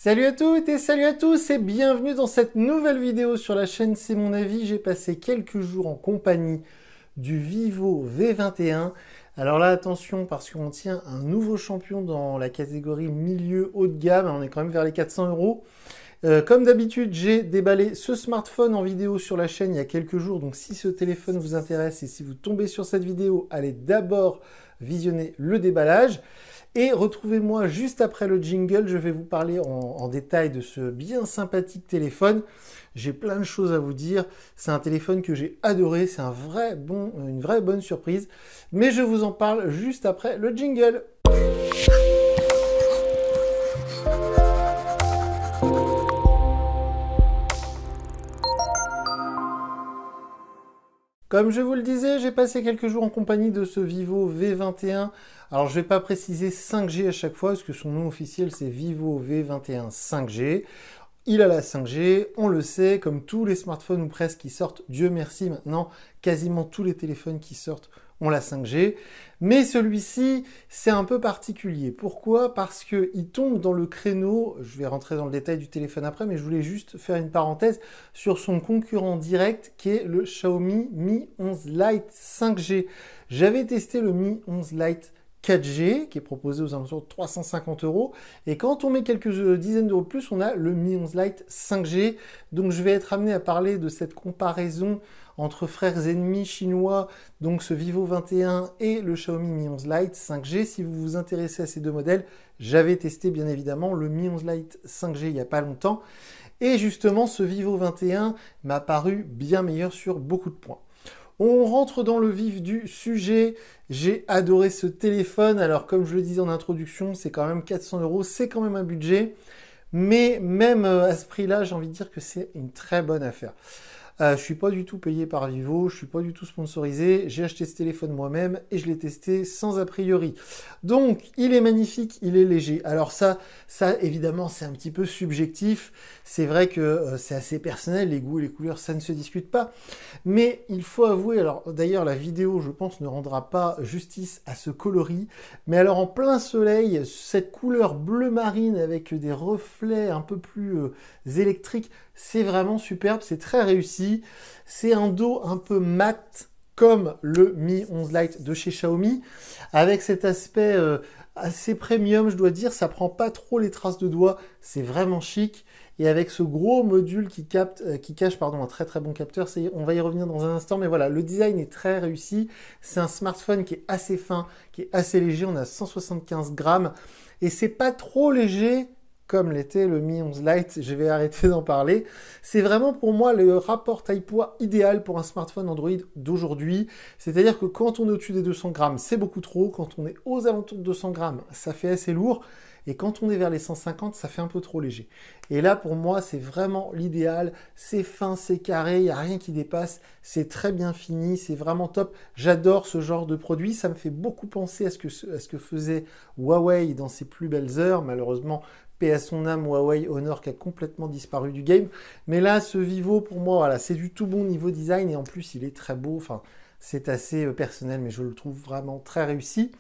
Salut à toutes et salut à tous et bienvenue dans cette nouvelle vidéo sur la chaîne C'est mon avis. J'ai passé quelques jours en compagnie du Vivo V21. Alors là attention parce qu'on tient un nouveau champion dans la catégorie milieu haut de gamme, on est quand même vers les 400 €. Comme d'habitude, j'ai déballé ce smartphone en vidéo sur la chaîne il y a quelques jours, donc si ce téléphone vous intéresse et si vous tombez sur cette vidéo, allez d'abord visionner le déballage. Et retrouvez-moi juste après le jingle, je vais vous parler en détail de ce bien sympathique téléphone. J'ai plein de choses à vous dire, c'est un téléphone que j'ai adoré, c'est une vraie bonne surprise. Mais je vous en parle juste après le jingle. Comme je vous le disais, j'ai passé quelques jours en compagnie de ce Vivo V21. Alors, je ne vais pas préciser 5G à chaque fois, parce que son nom officiel, c'est Vivo V21 5G. Il a la 5G, on le sait, comme tous les smartphones ou presque qui sortent, Dieu merci maintenant, quasiment tous les téléphones qui sortent ont la 5G. Mais celui-ci, c'est un peu particulier. Pourquoi? Parce qu'il tombe dans le créneau, je vais rentrer dans le détail du téléphone après, mais je voulais juste faire une parenthèse sur son concurrent direct qui est le Xiaomi Mi 11 Lite 5G. J'avais testé le Mi 11 Lite 4G qui est proposé aux alentours de 350 €. Et quand on met quelques dizaines d'euros de plus, on a le Mi 11 Lite 5G. Donc je vais être amené à parler de cette comparaison entre frères ennemis chinois, donc ce Vivo 21 et le Xiaomi Mi 11 Lite 5G. Si vous vous intéressez à ces deux modèles, j'avais testé bien évidemment le Mi 11 Lite 5G il n'y a pas longtemps. Et justement, ce Vivo 21 m'a paru bien meilleur sur beaucoup de points. On rentre dans le vif du sujet. J'ai adoré ce téléphone. Alors, comme je le disais en introduction, c'est quand même 400 €. C'est quand même un budget. Mais même à ce prix-là, j'ai envie de dire que c'est une très bonne affaire. Je ne suis pas du tout payé par Vivo, je ne suis pas du tout sponsorisé. J'ai acheté ce téléphone moi-même et je l'ai testé sans a priori. Donc, il est magnifique, il est léger. Alors ça évidemment, c'est un petit peu subjectif. C'est vrai que c'est assez personnel, les goûts et les couleurs, ça ne se discute pas. Mais il faut avouer, alors d'ailleurs, la vidéo, je pense, ne rendra pas justice à ce coloris. Mais alors, en plein soleil, cette couleur bleu marine avec des reflets un peu plus électriques, c'est vraiment superbe, c'est très réussi. C'est un dos un peu mat comme le Mi 11 Lite de chez Xiaomi, avec cet aspect assez premium, je dois dire. Ça prend pas trop les traces de doigts, c'est vraiment chic. Et avec ce gros module qui cache un très très bon capteur, on va y revenir dans un instant, mais voilà, le design est très réussi. C'est un smartphone qui est assez fin, qui est assez léger, on a 175 grammes, et c'est pas trop léger comme l'était le Mi 11 Lite, je vais arrêter d'en parler. C'est vraiment pour moi le rapport taille-poids idéal pour un smartphone Android d'aujourd'hui. C'est-à-dire que quand on est au-dessus des 200 grammes, c'est beaucoup trop. Quand on est aux alentours de 200 grammes, ça fait assez lourd. Et quand on est vers les 150, ça fait un peu trop léger. Et là, pour moi, c'est vraiment l'idéal. C'est fin, c'est carré, il n'y a rien qui dépasse. C'est très bien fini, c'est vraiment top. J'adore ce genre de produit. Ça me fait beaucoup penser à ce que faisait Huawei dans ses plus belles heures. Malheureusement, paix à son âme, Huawei Honor qui a complètement disparu du game. Mais là, ce Vivo, pour moi, voilà, c'est du tout bon niveau design. Et en plus, il est très beau. Enfin, c'est assez personnel, mais je le trouve vraiment très réussi.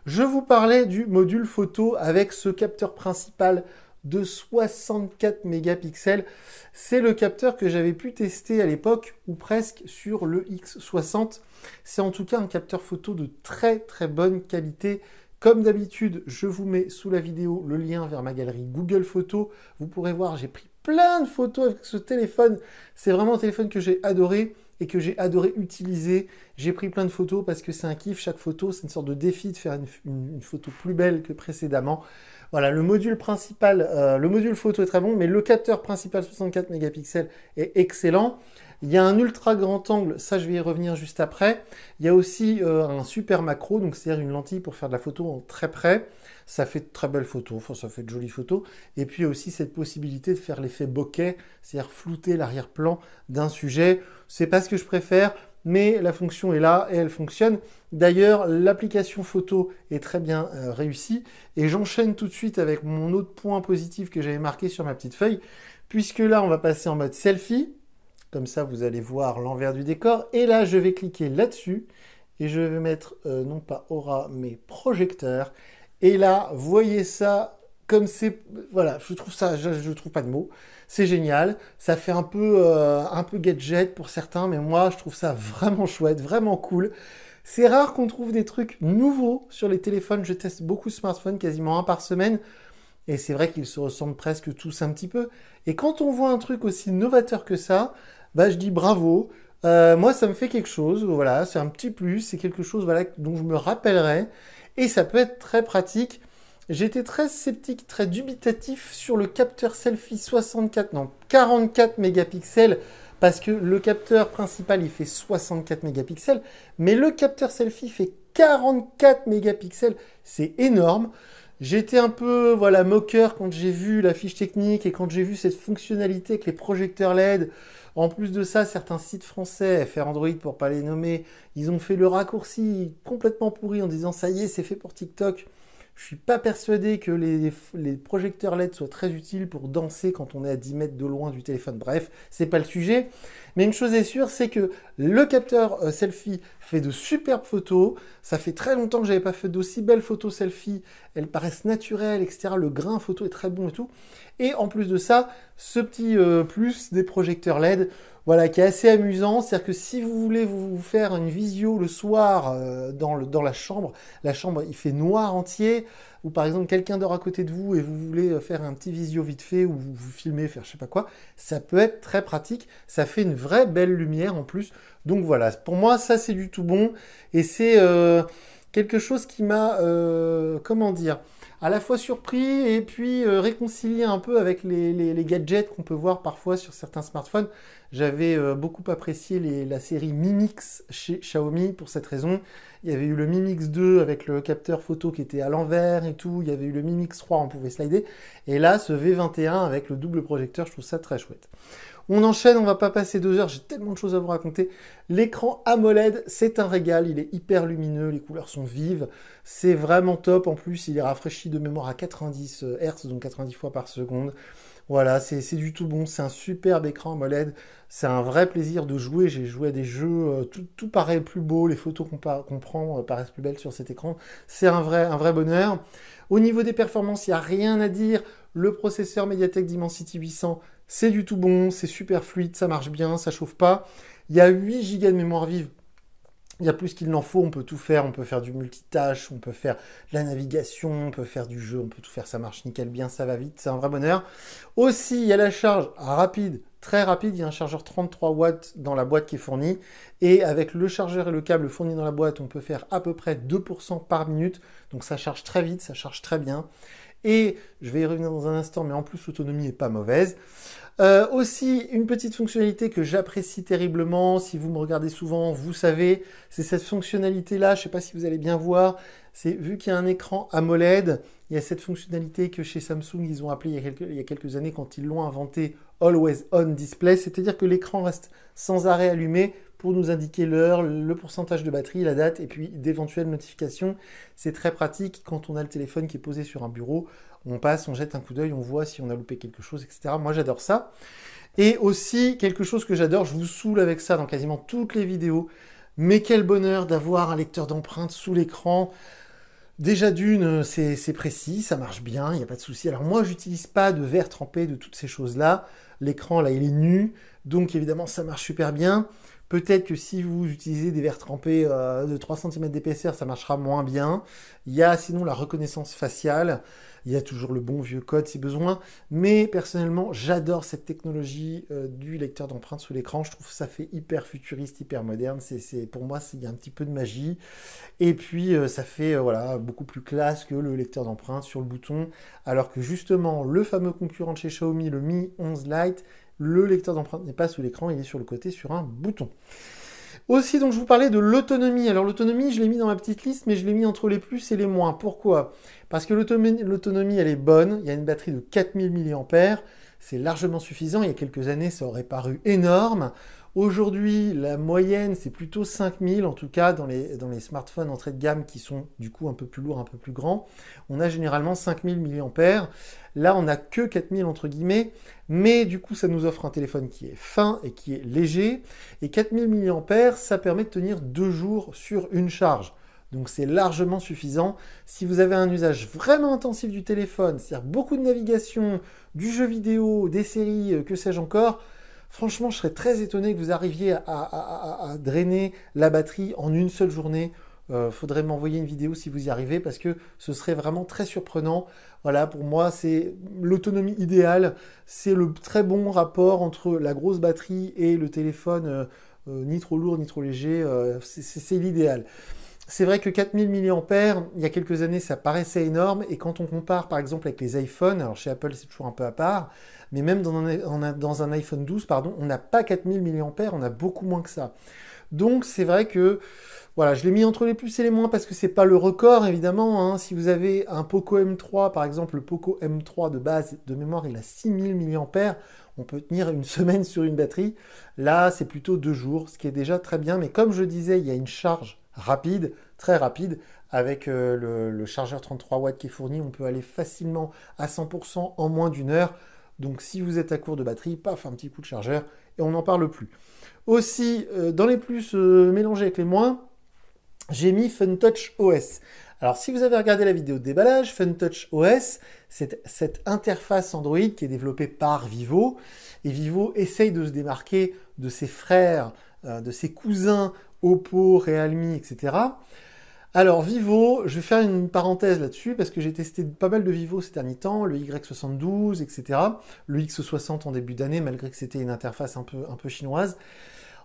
Je vous parlais du module photo avec ce capteur principal de 64 mégapixels. C'est le capteur que j'avais pu tester à l'époque, ou presque, sur le X60. C'est en tout cas un capteur photo de très très bonne qualité. Comme d'habitude, je vous mets sous la vidéo le lien vers ma galerie Google Photos. Vous pourrez voir, j'ai pris plein de photos avec ce téléphone. C'est vraiment un téléphone que j'ai adoré et que j'ai adoré utiliser. J'ai pris plein de photos parce que c'est un kiff. Chaque photo, c'est une sorte de défi de faire une photo plus belle que précédemment. Voilà, le module principal, le module photo est très bon, mais le capteur principal 64 mégapixels est excellent. Il y a un ultra grand angle, ça je vais y revenir juste après. Il y a aussi un super macro, donc c'est-à-dire une lentille pour faire de la photo en très près. Ça fait de très belles photos, enfin ça fait de jolies photos. Et puis il y a aussi cette possibilité de faire l'effet bokeh, c'est-à-dire flouter l'arrière-plan d'un sujet. C'est pas ce que je préfère, mais la fonction est là et elle fonctionne. D'ailleurs, l'application photo est très bien réussie. Et j'enchaîne tout de suite avec mon autre point positif que j'avais marqué sur ma petite feuille, puisque là, on va passer en mode selfie. Comme ça, vous allez voir l'envers du décor. Et là, je vais cliquer là-dessus et je vais mettre, non pas aura, mais projecteur. Et là, voyez ça, comme c'est... Voilà, je trouve ça, je trouve pas de mots. C'est génial. Ça fait un peu gadget pour certains, mais moi, je trouve ça vraiment chouette, vraiment cool. C'est rare qu'on trouve des trucs nouveaux sur les téléphones. Je teste beaucoup de smartphones, quasiment un par semaine. Et c'est vrai qu'ils se ressemblent presque tous un petit peu. Et quand on voit un truc aussi novateur que ça, bah, je dis bravo. Moi, ça me fait quelque chose. Voilà, c'est un petit plus. C'est quelque chose voilà, dont je me rappellerai. Et ça peut être très pratique. J'étais très sceptique, très dubitatif sur le capteur selfie 44 mégapixels. Parce que le capteur principal, il fait 64 mégapixels. Mais le capteur selfie fait 44 mégapixels. C'est énorme. J'étais un peu voilà, moqueur quand j'ai vu la fiche technique et quand j'ai vu cette fonctionnalité avec les projecteurs LED. En plus de ça, certains sites français, FR Android pour pas les nommer, ils ont fait le raccourci complètement pourri en disant ça y est, c'est fait pour TikTok. Je suis pas persuadé que les projecteurs LED soient très utiles pour danser quand on est à 10 mètres de loin du téléphone. Bref, c'est pas le sujet. Mais une chose est sûre, c'est que le capteur selfie fait de superbes photos. Ça fait très longtemps que j'avais pas fait d'aussi belles photos selfie. Elles paraissent naturelles, etc. Le grain photo est très bon et tout. Et en plus de ça, ce petit plus des projecteurs LED, voilà, qui est assez amusant. C'est-à-dire que si vous voulez vous faire une visio le soir dans la chambre, il fait noir entier, ou par exemple quelqu'un dort à côté de vous et vous voulez faire un petit visio vite fait, ou vous filmez, faire je sais pas quoi, ça peut être très pratique. Ça fait une vraie belle lumière en plus. Donc voilà, pour moi, ça c'est du tout bon. Et c'est quelque chose qui m'a, comment dire, à la fois surpris et puis réconcilié un peu avec les gadgets qu'on peut voir parfois sur certains smartphones. J'avais beaucoup apprécié la série Mi Mix chez Xiaomi pour cette raison. Il y avait eu le Mi Mix 2 avec le capteur photo qui était à l'envers et tout. Il y avait eu le Mi Mix 3, on pouvait slider. Et là, ce V21 avec le double projecteur, je trouve ça très chouette. On enchaîne, on va pas passer 2 heures, j'ai tellement de choses à vous raconter. L'écran AMOLED, c'est un régal, il est hyper lumineux, les couleurs sont vives, c'est vraiment top. En plus, il est rafraîchi de mémoire à 90 Hz, donc 90 fois par seconde. Voilà, c'est du tout bon, c'est un superbe écran AMOLED, c'est un vrai plaisir de jouer. J'ai joué à des jeux, tout paraît plus beau, les photos qu'on prend paraissent plus belles sur cet écran. C'est un vrai bonheur. Au niveau des performances, il n'y a rien à dire. Le processeur MediaTek Dimensity 800, c'est du tout bon, c'est super fluide, ça marche bien, ça chauffe pas. Il y a 8 Go de mémoire vive. Il y a plus qu'il n'en faut, on peut tout faire, on peut faire du multitâche, on peut faire de la navigation, on peut faire du jeu, on peut tout faire, ça marche nickel bien, ça va vite, c'est un vrai bonheur. Aussi, il y a la charge rapide, très rapide, il y a un chargeur 33 watts dans la boîte qui est fournie, et avec le chargeur et le câble fournis dans la boîte, on peut faire à peu près 2% par minute, donc ça charge très vite, ça charge très bien. Et je vais y revenir dans un instant, mais en plus l'autonomie n'est pas mauvaise. Aussi, une petite fonctionnalité que j'apprécie terriblement, si vous me regardez souvent, vous savez, c'est cette fonctionnalité-là, je ne sais pas si vous allez bien voir, c'est vu qu'il y a un écran AMOLED, il y a cette fonctionnalité que chez Samsung, ils ont appelée il y a quelques années quand ils l'ont inventé, Always On Display, c'est-à-dire que l'écran reste sans arrêt allumé pour nous indiquer l'heure, le pourcentage de batterie, la date et puis d'éventuelles notifications. C'est très pratique quand on a le téléphone qui est posé sur un bureau. On passe, on jette un coup d'œil, on voit si on a loupé quelque chose, etc. Moi, j'adore ça. Et aussi, quelque chose que j'adore, je vous saoule avec ça dans quasiment toutes les vidéos, mais quel bonheur d'avoir un lecteur d'empreintes sous l'écran. Déjà d'une, c'est précis, ça marche bien, il n'y a pas de souci. Alors moi, j'utilise pas de verre trempé, de toutes ces choses-là. L'écran, là, il est nu, donc évidemment, ça marche super bien. Peut-être que si vous utilisez des verres trempés de 3 cm d'épaisseur, ça marchera moins bien. Il y a sinon la reconnaissance faciale. Il y a toujours le bon vieux code si besoin. Mais personnellement, j'adore cette technologie du lecteur d'empreintes sous l'écran. Je trouve que ça fait hyper futuriste, hyper moderne. Pour moi, il y a un petit peu de magie. Et puis, ça fait voilà, beaucoup plus classe que le lecteur d'empreintes sur le bouton. Alors que justement, le fameux concurrent de chez Xiaomi, le Mi 11 Lite, le lecteur d'empreintes n'est pas sous l'écran, il est sur le côté sur un bouton. Aussi, donc, je vous parlais de l'autonomie. Alors, l'autonomie, je l'ai mis dans ma petite liste, mais je l'ai mis entre les plus et les moins. Pourquoi? Parce que l'autonomie, elle est bonne. Il y a une batterie de 4000 mAh. C'est largement suffisant. Il y a quelques années, ça aurait paru énorme. Aujourd'hui, la moyenne, c'est plutôt 5000, en tout cas dans les smartphones entrée de gamme qui sont du coup un peu plus lourds, un peu plus grands. On a généralement 5000 mAh. Là, on n'a que 4000 entre guillemets, mais du coup, ça nous offre un téléphone qui est fin et qui est léger. Et 4000 mAh, ça permet de tenir 2 jours sur une charge. Donc c'est largement suffisant. Si vous avez un usage vraiment intensif du téléphone, c'est-à-dire beaucoup de navigation, du jeu vidéo, des séries, que sais-je encore, franchement, je serais très étonné que vous arriviez à drainer la batterie en une seule journée. Faudrait m'envoyer une vidéo si vous y arrivez parce que ce serait vraiment très surprenant. Voilà, pour moi, c'est l'autonomie idéale. C'est le très bon rapport entre la grosse batterie et le téléphone ni trop lourd ni trop léger. C'est l'idéal. C'est vrai que 4000 mAh, il y a quelques années, ça paraissait énorme. Et quand on compare, par exemple, avec les iPhones, alors chez Apple, c'est toujours un peu à part, mais même dans un iPhone 12, pardon, on n'a pas 4000 mAh, on a beaucoup moins que ça. Donc, c'est vrai que, voilà, je l'ai mis entre les plus et les moins parce que c'est pas le record, évidemment. Hein. Si vous avez un Poco M3, par exemple, le Poco M3 de base, de mémoire, il a 6000 mAh. On peut tenir une semaine sur une batterie. Là, c'est plutôt 2 jours, ce qui est déjà très bien. Mais comme je disais, il y a une charge rapide, très rapide, avec le chargeur 33 watts qui est fourni. On peut aller facilement à 100% en moins d'une heure. Donc, si vous êtes à court de batterie, paf, un petit coup de chargeur et on n'en parle plus. Aussi, dans les plus mélangés avec les moins, j'ai mis FunTouch OS. Alors, si vous avez regardé la vidéo de déballage, FunTouch OS, c'est cette interface Android qui est développée par Vivo. Et Vivo essaye de se démarquer de ses frères, de ses cousins Oppo, Realme, etc. Alors, Vivo, je vais faire une parenthèse là-dessus parce que j'ai testé pas mal de Vivo ces derniers temps, le Y72, etc. Le X60 en début d'année, malgré que c'était une interface un peu chinoise.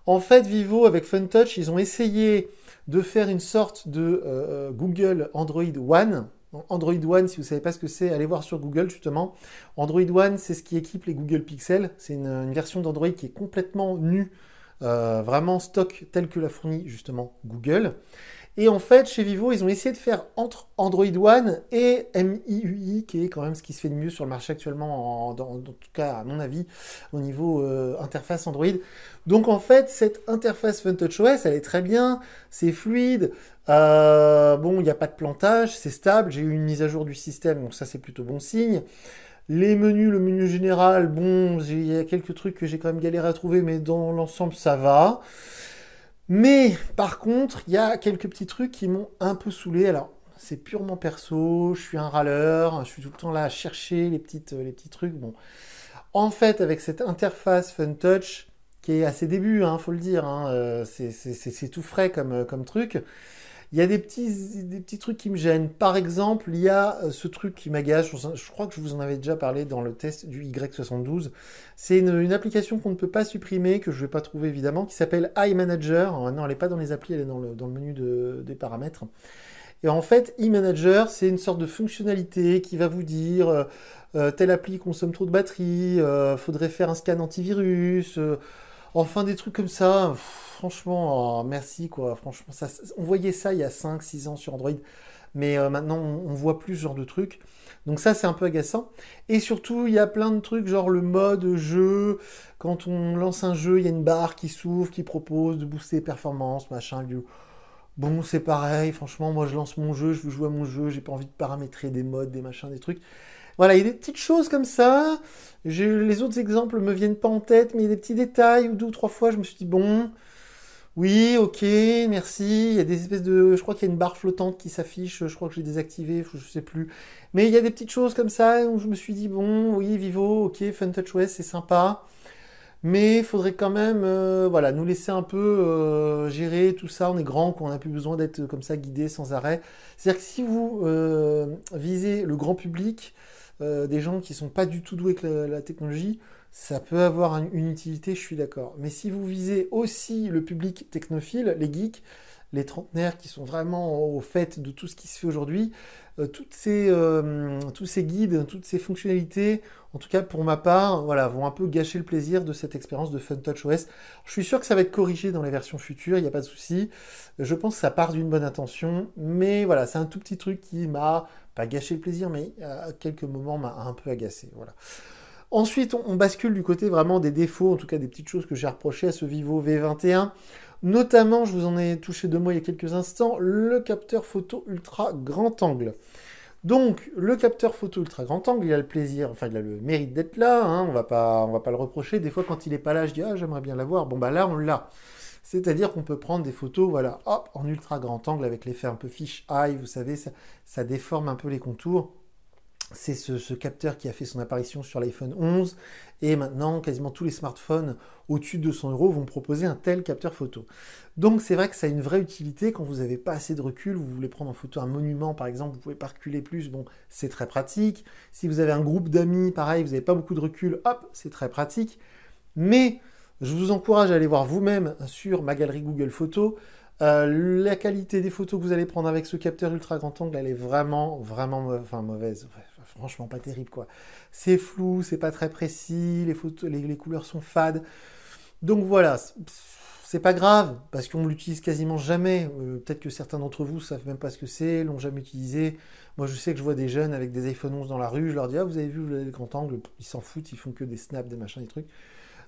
En fait, Vivo, avec FunTouch, ils ont essayé de faire une sorte de Google Android One. Android One, si vous ne savez pas ce que c'est, allez voir sur Google, justement. Android One, c'est ce qui équipe les Google Pixel. C'est une version d'Android qui est complètement nue, vraiment stock, tel que l'a fourni, justement, Google. Et en fait, chez Vivo, ils ont essayé de faire entre Android One et MIUI, qui est quand même ce qui se fait de mieux sur le marché actuellement, en tout cas, à mon avis, au niveau interface Android. Donc en fait, cette interface FunTouchOS, elle est très bien, c'est fluide, bon, il n'y a pas de plantage, c'est stable, j'ai eu une mise à jour du système, donc ça c'est plutôt bon signe. Les menus, le menu général, bon, il y a quelques trucs que j'ai quand même galéré à trouver, mais dans l'ensemble, ça va. Mais par contre, il y a quelques petits trucs qui m'ont un peu saoulé. Alors, c'est purement perso, je suis un râleur, je suis tout le temps là à chercher les petits trucs. Bon, en fait, avec cette interface FunTouch, qui est à ses débuts, faut le dire, c'est tout frais comme truc, il y a des petits trucs qui me gênent. Par exemple, il y a ce truc qui m'agace, je crois que je vous en avais déjà parlé dans le test du Y72. C'est une application qu'on ne peut pas supprimer, que je ne vais pas trouver évidemment, qui s'appelle iManager. Non, elle n'est pas dans les applis, elle est dans le menu des paramètres. Et en fait, iManager, c'est une sorte de fonctionnalité qui va vous dire telle appli consomme trop de batterie, faudrait faire un scan antivirus, enfin des trucs comme ça. Franchement, merci quoi. Franchement, on voyait ça il y a 5-6 ans sur Android, mais maintenant on voit plus ce genre de trucs. Donc ça, c'est un peu agaçant. Et surtout, il y a plein de trucs, genre le mode jeu. Quand on lance un jeu, il y a une barre qui s'ouvre, qui propose de booster les performances, machin. Bon, c'est pareil, franchement, moi je lance mon jeu, je veux jouer à mon jeu, j'ai pas envie de paramétrer des modes, des machins, des trucs. Voilà, il y a des petites choses comme ça. Les autres exemples me viennent pas en tête, mais il y a des petits détails où 2 ou 3 fois je me suis dit, bon, oui, ok, merci. Il y a des espèces de. Je crois qu'il y a une barre flottante qui s'affiche, je crois que j'ai désactivé, je sais plus. Mais il y a des petites choses comme ça où je me suis dit, bon, oui, Vivo, ok, FunTouchOS, c'est sympa. Mais il faudrait quand même voilà, nous laisser un peu gérer tout ça. On est grand, on n'a plus besoin d'être comme ça guidé sans arrêt. C'est-à-dire que si vous visez le grand public, des gens qui ne sont pas du tout doués avec la technologie, ça peut avoir une utilité, je suis d'accord. Mais si vous visez aussi le public technophile, les geeks, les trentenaires qui sont vraiment au fait de tout ce qui se fait aujourd'hui, tous ces guides, toutes ces fonctionnalités, en tout cas pour ma part, voilà, vont un peu gâcher le plaisir de cette expérience de FunTouchOS. Je suis sûr que ça va être corrigé dans les versions futures, il n'y a pas de souci. Je pense que ça part d'une bonne intention, mais voilà, c'est un tout petit truc qui m'a pas gâché le plaisir, mais à quelques moments m'a un peu agacé. Voilà. Ensuite, on bascule du côté vraiment des défauts, en tout cas des petites choses que j'ai reprochées à ce Vivo V21. Notamment, je vous en ai touché 2 mots il y a quelques instants, le capteur photo ultra grand angle. Donc, le capteur photo ultra grand angle, il a le plaisir, enfin, il a le mérite d'être là, on va pas le reprocher. Des fois, quand il est pas là, je dis, ah, j'aimerais bien l'avoir. Bon, bah là, on l'a. C'est-à-dire qu'on peut prendre des photos, voilà, hop, en ultra grand angle avec l'effet un peu fish eye, vous savez, ça déforme un peu les contours. C'est ce capteur qui a fait son apparition sur l'iPhone 11 et maintenant quasiment tous les smartphones au-dessus de 200 € vont proposer un tel capteur photo. Donc c'est vrai que ça a une vraie utilité quand vous n'avez pas assez de recul, vous voulez prendre en photo un monument par exemple, vous pouvez pas reculer plus, bon c'est très pratique. Si vous avez un groupe d'amis, pareil, vous n'avez pas beaucoup de recul, hop, c'est très pratique. Mais je vous encourage à aller voir vous-même sur ma galerie Google Photos. La qualité des photos que vous allez prendre avec ce capteur ultra grand angle, elle est vraiment, mauvaise. Franchement, pas terrible, quoi. C'est flou, c'est pas très précis, les photos, les couleurs sont fades. Donc voilà, c'est pas grave, parce qu'on l'utilise quasiment jamais. Peut-être que certains d'entre vous savent même pas ce que c'est, l'ont jamais utilisé. Moi, je sais que je vois des jeunes avec des iPhone 11 dans la rue, je leur dis, ah, vous avez vu le grand angle? Ils s'en foutent, ils font que des snaps, des machins, des trucs.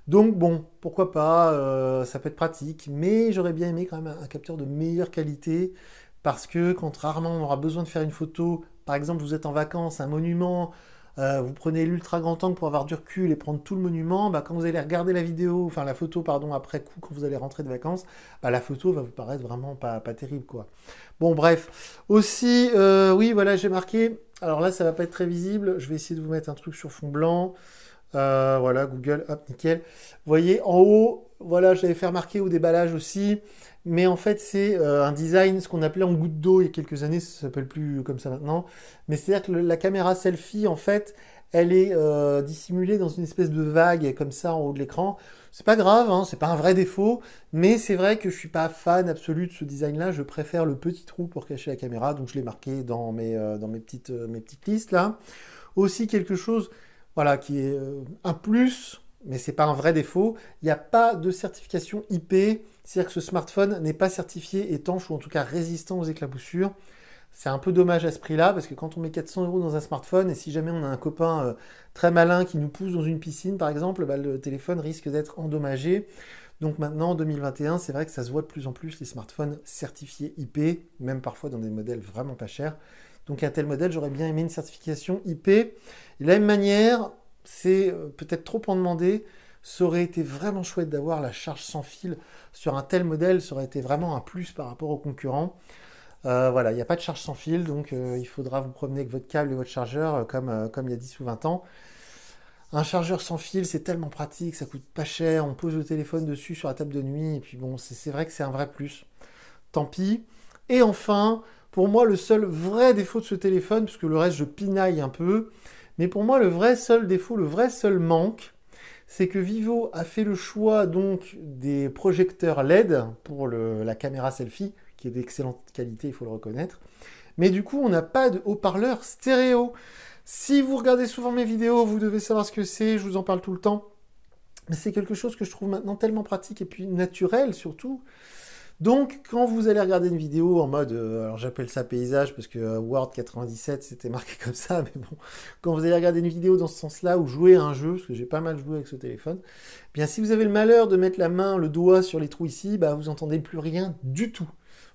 Donc bon, pourquoi pas, ça peut être pratique, mais j'aurais bien aimé quand même un capteur de meilleure qualité, parce que quand rarement on aura besoin de faire une photo, par exemple vous êtes en vacances, un monument, vous prenez l'ultra grand angle pour avoir du recul et prendre tout le monument, bah, quand vous allez regarder la vidéo, enfin la photo pardon, après coup, quand vous allez rentrer de vacances, bah, la photo va vous paraître vraiment pas terrible quoi. Bon bref, aussi, oui voilà j'ai marqué, alors là ça va pas être très visible, je vais essayer de vous mettre un truc sur fond blanc. Voilà, Google, hop, nickel. Vous voyez, en haut, voilà, j'avais fait remarquer au déballage aussi, mais en fait, c'est un design, ce qu'on appelait en goutte d'eau il y a quelques années, ça s'appelle plus comme ça maintenant, mais c'est-à-dire que la caméra selfie, en fait, elle est dissimulée dans une espèce de vague, comme ça, en haut de l'écran. C'est pas grave, hein, c'est pas un vrai défaut, mais c'est vrai que je suis pas fan absolu de ce design-là, je préfère le petit trou pour cacher la caméra, donc je l'ai marqué dans mes petites listes, là. Aussi, quelque chose voilà, qui est un plus, mais c'est pas un vrai défaut. Il n'y a pas de certification IP, c'est-à-dire que ce smartphone n'est pas certifié étanche ou en tout cas résistant aux éclaboussures. C'est un peu dommage à ce prix-là, parce que quand on met 400 € dans un smartphone, et si jamais on a un copain très malin qui nous pousse dans une piscine, par exemple, bah, le téléphone risque d'être endommagé. Donc maintenant, en 2021, c'est vrai que ça se voit de plus en plus, les smartphones certifiés IP, même parfois dans des modèles vraiment pas chers. Donc un tel modèle, j'aurais bien aimé une certification IP. Et de la même manière, c'est peut-être trop en demander, ça aurait été vraiment chouette d'avoir la charge sans fil sur un tel modèle, ça aurait été vraiment un plus par rapport aux concurrents. Voilà, il n'y a pas de charge sans fil, donc il faudra vous promener avec votre câble et votre chargeur comme il y a 10 ou 20 ans. Un chargeur sans fil, c'est tellement pratique, ça coûte pas cher, on pose le téléphone dessus sur la table de nuit, et puis bon, c'est vrai que c'est un vrai plus. Tant pis. Et enfin, pour moi, le seul vrai défaut de ce téléphone, parce que le reste, je pinaille un peu, mais pour moi, le vrai seul défaut, le vrai seul manque, c'est que Vivo a fait le choix donc des projecteurs LED pour la caméra selfie, qui est d'excellente qualité, il faut le reconnaître. Mais du coup, on n'a pas de haut-parleur stéréo. Si vous regardez souvent mes vidéos, vous devez savoir ce que c'est, je vous en parle tout le temps. Mais c'est quelque chose que je trouve maintenant tellement pratique et puis naturel surtout. Donc, quand vous allez regarder une vidéo en mode, alors j'appelle ça paysage parce que Word 97 c'était marqué comme ça, mais bon, quand vous allez regarder une vidéo dans ce sens-là ou jouer à un jeu, parce que j'ai pas mal joué avec ce téléphone, eh bien si vous avez le malheur de mettre la main, le doigt sur les trous ici, bah vous entendez plus rien du tout.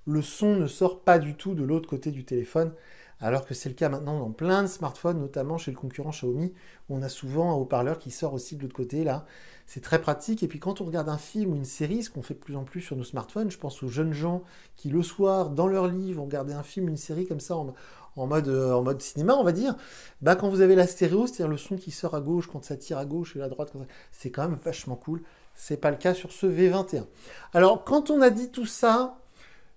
Le son ne sort pas du tout de l'autre côté du téléphone, alors que c'est le cas maintenant dans plein de smartphones, notamment chez le concurrent Xiaomi, où on a souvent un haut-parleur qui sort aussi de l'autre côté là. C'est très pratique. Et puis quand on regarde un film ou une série, ce qu'on fait de plus en plus sur nos smartphones, je pense aux jeunes gens qui le soir, dans leur lit, vont regarder un film, une série comme ça en mode cinéma, on va dire. Bah, quand vous avez la stéréo, c'est-à-dire le son qui sort à gauche, quand ça tire à gauche et à droite, c'est quand même vachement cool. C'est pas le cas sur ce V21. Alors quand on a dit tout ça,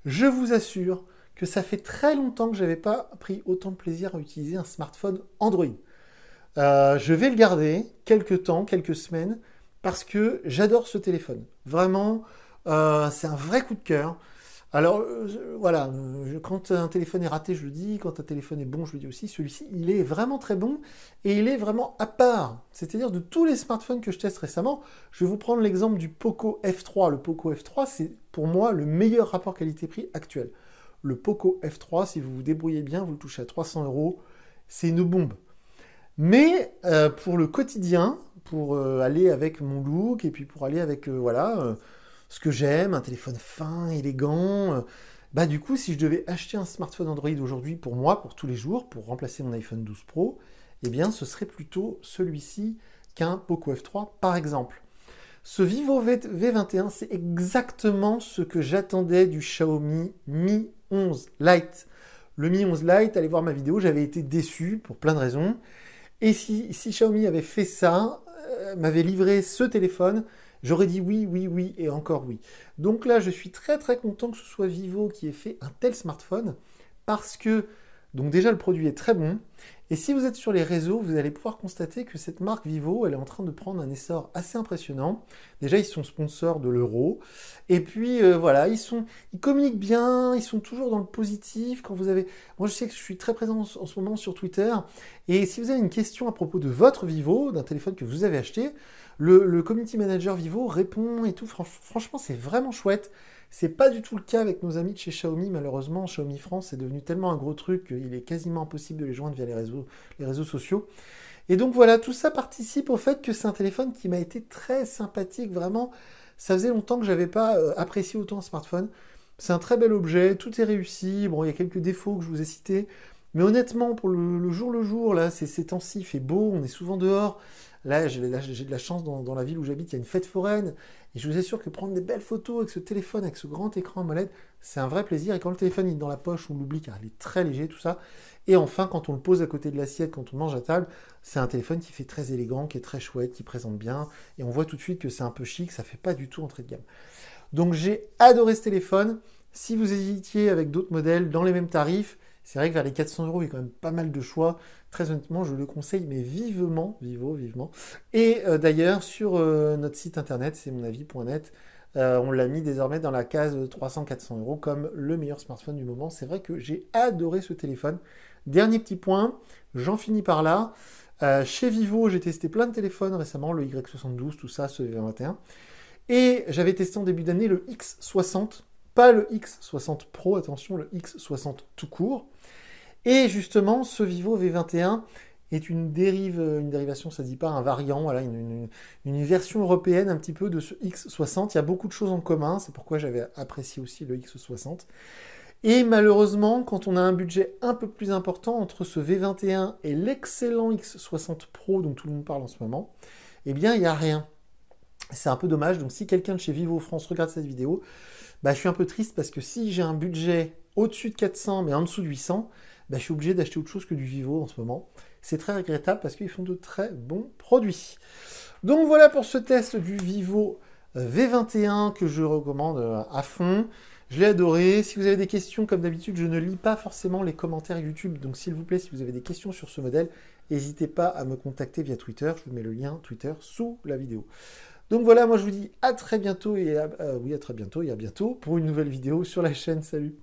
je vous assure que ça fait très longtemps que j'avais pas pris autant de plaisir à utiliser un smartphone Android. Je vais le garder quelques temps, quelques semaines, parce que j'adore ce téléphone. Vraiment, c'est un vrai coup de cœur. Alors, voilà, quand un téléphone est raté, je le dis. Quand un téléphone est bon, je le dis aussi. Celui-ci, il est vraiment très bon et il est vraiment à part. C'est-à-dire, de tous les smartphones que je teste récemment, je vais vous prendre l'exemple du Poco F3. Le Poco F3, c'est pour moi le meilleur rapport qualité-prix actuel. Le Poco F3, si vous vous débrouillez bien, vous le touchez à 300 €, c'est une bombe. Mais pour le quotidien, pour aller avec mon look et puis pour aller avec ce que j'aime, un téléphone fin, élégant, bah du coup, si je devais acheter un smartphone Android aujourd'hui pour moi, pour tous les jours, pour remplacer mon iPhone 12 Pro, eh bien ce serait plutôt celui-ci qu'un Poco F3 par exemple. Ce Vivo V21, c'est exactement ce que j'attendais du Xiaomi Mi 11 Lite. Le Mi 11 Lite, allez voir ma vidéo, j'avais été déçu pour plein de raisons. Et si Xiaomi avait fait ça, m'avait livré ce téléphone, j'aurais dit oui, oui, oui et encore oui. Donc là, je suis très très content que ce soit Vivo qui ait fait un tel smartphone parce que, donc déjà, le produit est très bon. Et si vous êtes sur les réseaux, vous allez pouvoir constater que cette marque Vivo, elle est en train de prendre un essor assez impressionnant. Déjà, ils sont sponsors de l'Euro. Et puis, voilà, ils communiquent bien, ils sont toujours dans le positif. Quand vous avez... Moi, je sais que je suis très présent en ce moment sur Twitter. Et si vous avez une question à propos de votre Vivo, d'un téléphone que vous avez acheté, le community manager Vivo répond et tout. Franchement, c'est vraiment chouette. C'est pas du tout le cas avec nos amis de chez Xiaomi, malheureusement. Xiaomi France est devenu tellement un gros truc qu'il est quasiment impossible de les joindre via les réseaux sociaux. Et donc voilà, tout ça participe au fait que c'est un téléphone qui m'a été très sympathique, vraiment. Ça faisait longtemps que j'avais pas apprécié autant un smartphone. C'est un très bel objet, tout est réussi. Bon, il y a quelques défauts que je vous ai cités. Mais honnêtement, pour le jour, là, ces temps-ci, il fait beau, on est souvent dehors. Là, j'ai de la chance dans la ville où j'habite, il y a une fête foraine. Et je vous assure que prendre des belles photos avec ce téléphone, avec ce grand écran AMOLED, c'est un vrai plaisir. Et quand le téléphone est dans la poche, on l'oublie car il est très léger, tout ça. Et enfin, quand on le pose à côté de l'assiette, quand on mange à table, c'est un téléphone qui fait très élégant, qui est très chouette, qui présente bien. Et on voit tout de suite que c'est un peu chic, ça fait pas du tout entrée de gamme. Donc j'ai adoré ce téléphone. Si vous hésitiez avec d'autres modèles dans les mêmes tarifs, c'est vrai que vers les 400 euros, il y a quand même pas mal de choix. Très honnêtement, je le conseille, mais vivement, vivement. Et d'ailleurs, sur notre site internet, c'est monavis.net, on l'a mis désormais dans la case 300-400 euros comme le meilleur smartphone du moment. C'est vrai que j'ai adoré ce téléphone. Dernier petit point, j'en finis par là. Chez Vivo, j'ai testé plein de téléphones récemment, le Y72, tout ça, ce V21. Et j'avais testé en début d'année le X60, pas le X60 Pro, attention, le X60 tout court. Et justement, ce Vivo V21 est une dérivation, ça ne dit pas, un variant, voilà, une version européenne un petit peu de ce X60. Il y a beaucoup de choses en commun, c'est pourquoi j'avais apprécié aussi le X60. Et malheureusement, quand on a un budget un peu plus important entre ce V21 et l'excellent X60 Pro dont tout le monde parle en ce moment, eh bien, il n'y a rien. C'est un peu dommage, donc si quelqu'un de chez Vivo France regarde cette vidéo, bah, je suis un peu triste parce que si j'ai un budget au-dessus de 400 mais en dessous de 800, bah, je suis obligé d'acheter autre chose que du Vivo en ce moment. C'est très regrettable parce qu'ils font de très bons produits. Donc voilà pour ce test du Vivo V21 que je recommande à fond. Je l'ai adoré. Si vous avez des questions, comme d'habitude, je ne lis pas forcément les commentaires YouTube. Donc s'il vous plaît, si vous avez des questions sur ce modèle, n'hésitez pas à me contacter via Twitter. Je vous mets le lien Twitter sous la vidéo. Donc voilà, moi je vous dis à très bientôt et à très bientôt et à bientôt pour une nouvelle vidéo sur la chaîne. Salut!